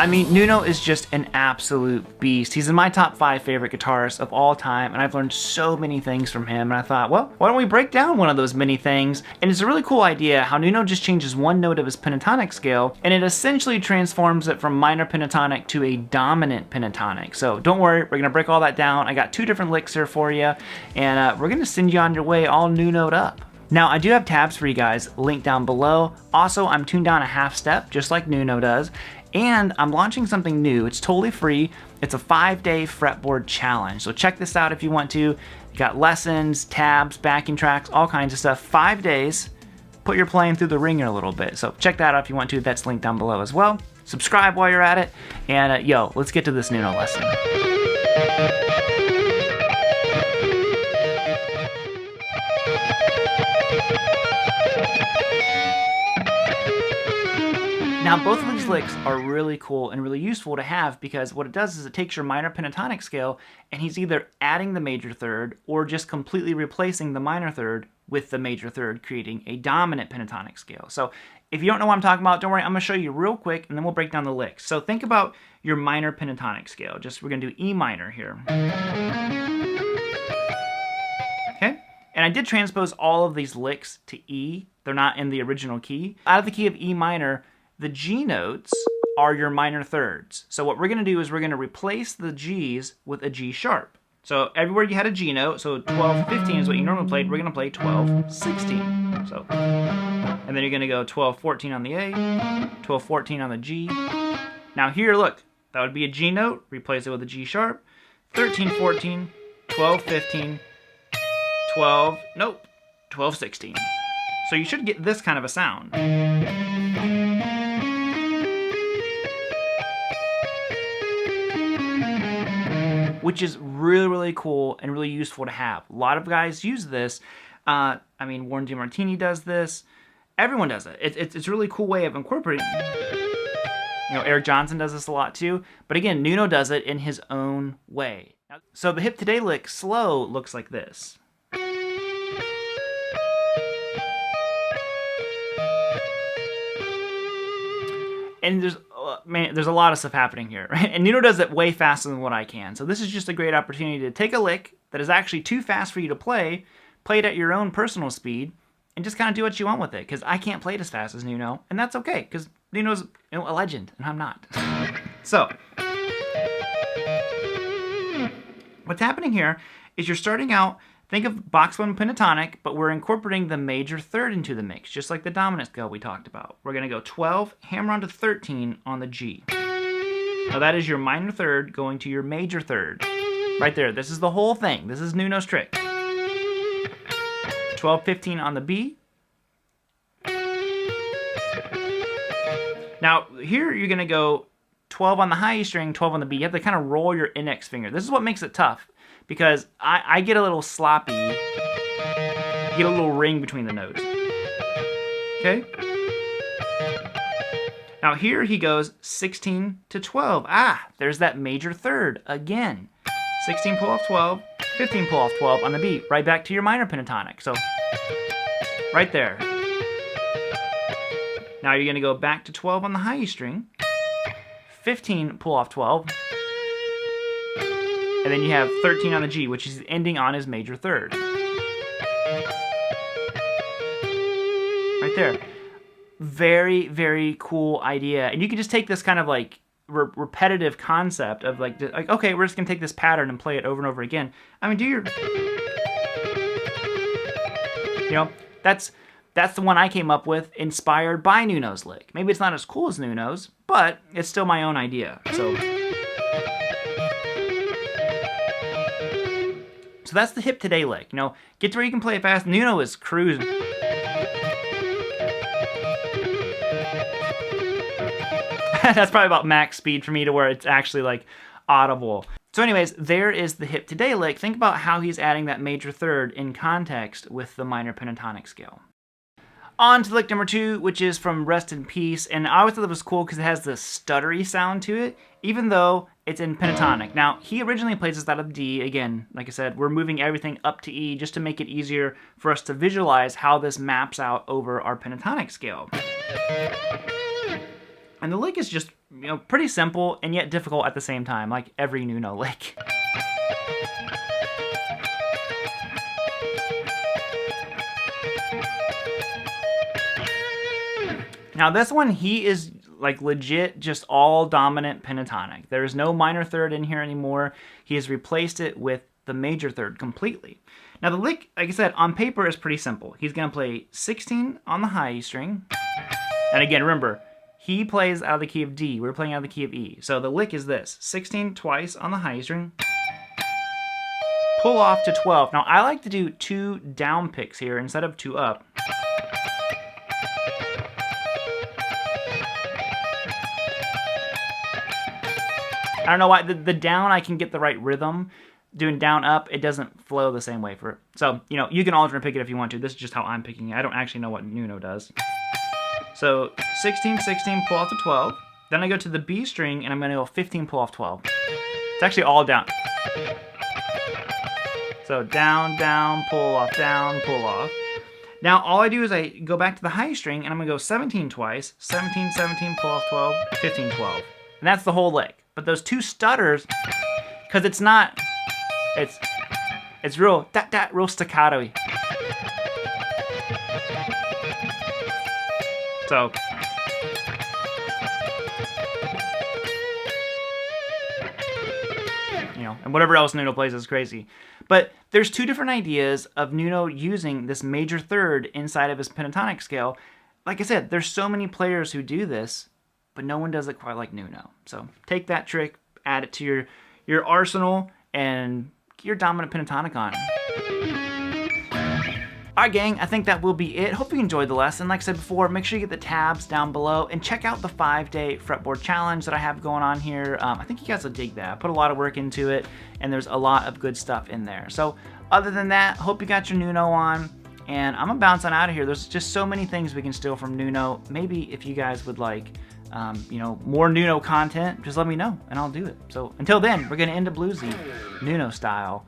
I mean, Nuno is just an absolute beast. He's in my top 5 favorite guitarists of all time, and I've learned so many things from him, and I thought, well, why don't we break down one of those many things? And it's a really cool idea how Nuno just changes one note of his pentatonic scale, and it essentially transforms it from minor pentatonic to a dominant pentatonic. So don't worry, we're gonna break all that down. I got 2 different licks here for you, and we're gonna send you on your way all Nuno'd up. Now, I do have tabs for you guys, linked down below. Also, I'm tuned down a half step, just like Nuno does. And I'm launching something new. It's totally free. It's a 5-day fretboard challenge. So check this out if you want to. You got lessons, tabs, backing tracks, all kinds of stuff. 5 days. Put your playing through the ringer a little bit. So check that out if you want to. That's linked down below as well. Subscribe while you're at it. And yo, let's get to this Nuno lesson. Now, both of these licks are really cool and really useful to have because what it does is it takes your minor pentatonic scale and he's either adding the major third or just completely replacing the minor third with the major third, creating a dominant pentatonic scale. So if you don't know what I'm talking about, don't worry, I'm going to show you real quick and then we'll break down the licks. So think about your minor pentatonic scale. We're going to do E minor here. Okay? And I did transpose all of these licks to E. They're not in the original key. Out of the key of E minor, the G notes are your minor thirds. So what we're going to do is we're going to replace the G's with a G sharp. So everywhere you had a G note, so 12, 15 is what you normally played, we're going to play 12, 16. So, and then you're going to go 12, 14 on the A, 12, 14 on the G. Now here, look, that would be a G note, replace it with a G sharp, 13, 14, 12, 15, 12, nope, 12, 16. So you should get this kind of a sound. Which is really, really cool and really useful to have. A lot of guys use this. I mean, Warren DeMartini does this. Everyone does it. It's a really cool way of incorporating. You know, Eric Johnson does this a lot too. But again, Nuno does it in his own way. So the Hip Today lick slow looks like this. And there's a lot of stuff happening here, right? And Nuno does it way faster than what I can. So this is just a great opportunity to take a lick that is actually too fast for you to play it at your own personal speed, and just kind of do what you want with it. Because I can't play it as fast as Nuno, and that's okay, because Nuno's a legend, and I'm not. So, what's happening here is you're starting out, think of box 1 pentatonic, but we're incorporating the major third into the mix, just like the dominant scale we talked about. We're going to go 12, hammer onto 13 on the G. Now that is your minor third going to your major third. Right there, this is the whole thing. This is Nuno's trick. 12, 15 on the B. Now here you're going to go 12 on the high E string, 12 on the B. You have to kind of roll your index finger. This is what makes it tough. Because I get a little sloppy, get a little ring between the notes. Okay? Now here he goes 16 to 12. Ah, there's that major third again. 16 pull off 12, 15 pull off 12 on the B. Right back to your minor pentatonic. So, right there. Now you're going to go back to 12 on the high E string, 15 pull off 12, and then you have 13 on the G, which is ending on his major third. Right there. Very, very cool idea. And you can just take this kind of like repetitive concept of like, okay, we're just going to take this pattern and play it over and over again. I mean, you know, that's the one I came up with, inspired by Nuno's lick. Maybe it's not as cool as Nuno's, but it's still my own idea. So that's the Hip Today lick. You know, get to where you can play it fast. Nuno is cruising. That's probably about max speed for me to where it's actually like audible. So anyways, there is the Hip Today lick. Think about how he's adding that major third in context with the minor pentatonic scale. On to lick number 2, which is from Rest in Peace. And I always thought it was cool because it has this stuttery sound to it, even though it's in pentatonic. Now, he originally plays this out of D. Again, like I said, we're moving everything up to E just to make it easier for us to visualize how this maps out over our pentatonic scale. And the lick is just pretty simple and yet difficult at the same time, like every Nuno lick. Now this one, he is like legit just all dominant pentatonic. There is no minor third in here anymore. He has replaced it with the major third completely. Now the lick, like I said, on paper is pretty simple. He's going to play 16 on the high E string. And again, remember, he plays out of the key of D. We're playing out of the key of E. So the lick is this: 16 twice on the high E string. Pull off to 12. Now I like to do 2 down picks here instead of 2 up. I don't know why. The down, I can get the right rhythm. Doing down up, it doesn't flow the same way for it. So, you can alternate pick it if you want to. This is just how I'm picking it. I don't actually know what Nuno does. So 16, 16, pull off to 12. Then I go to the B string, and I'm going to go 15, pull off 12. It's actually all down. So down, down, pull off, down, pull off. Now all I do is I go back to the high string, and I'm going to go 17 twice. 17, 17, pull off 12, 15, 12. And that's the whole lick. But those 2 stutters, because it's not, it's real, real staccato-y. So, and whatever else Nuno plays is crazy. But there's 2 different ideas of Nuno using this major third inside of his pentatonic scale. Like I said, there's so many players who do this, but no one does it quite like Nuno. So take that trick, add it to your arsenal, and get your dominant pentatonic on. Alright gang, I think that will be it. Hope you enjoyed the lesson. Like I said before, make sure you get the tabs down below and check out the 5-day fretboard challenge that I have going on here. I think you guys will dig that. I put a lot of work into it, and there's a lot of good stuff in there. So other than that, hope you got your Nuno on, and I'm gonna bounce on out of here. There's just so many things we can steal from Nuno. Maybe if you guys would like more Nuno content, just let me know and I'll do it. So until then, we're gonna end a bluesy Nuno style.